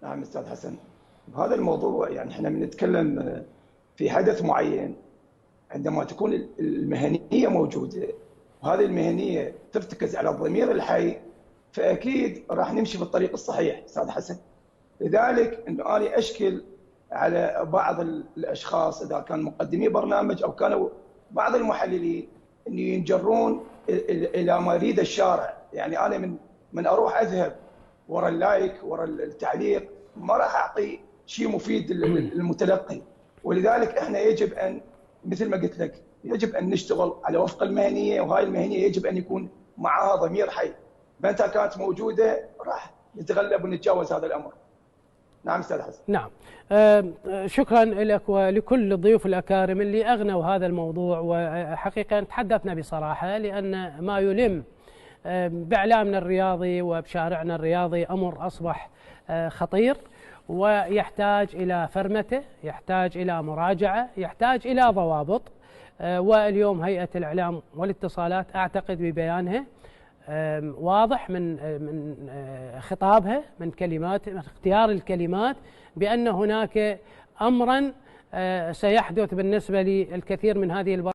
نعم أستاذ حسن، بهذا الموضوع يعني احنا بنتكلم في حدث معين. عندما تكون المهنية موجودة وهذه المهنية ترتكز على الضمير الحي، فأكيد راح نمشي في الطريق الصحيح أستاذ حسن. لذلك أنه أنا أشكل على بعض الأشخاص إذا كان مقدمي برنامج أو كانوا بعض المحللين أن ينجرون إلى ما يريد الشارع. يعني أنا من أروح أذهب وراء اللايك وراء التعليق ما راح أعطي شيء مفيد للمتلقي. ولذلك احنا يجب أن، مثل ما قلت لك، يجب أن نشتغل على وفق المهنية، وهاي المهنية يجب أن يكون معها ضمير حي. متى كانت موجودة راح نتغلب ونتجاوز هذا الأمر. نعم أستاذ حسن. نعم. شكرا لك ولكل الضيوف الأكارم اللي أغنوا هذا الموضوع، وحقيقة تحدثنا بصراحة، لأن ما يلم بإعلامنا الرياضي وبشارعنا الرياضي أمر أصبح خطير، ويحتاج إلى فرمته، يحتاج إلى مراجعة، يحتاج إلى ضوابط. واليوم هيئة الإعلام والاتصالات أعتقد ببيانها واضح من خطابها، من كلمات، من اختيار الكلمات، بأن هناك أمرا سيحدث بالنسبة للكثير من هذه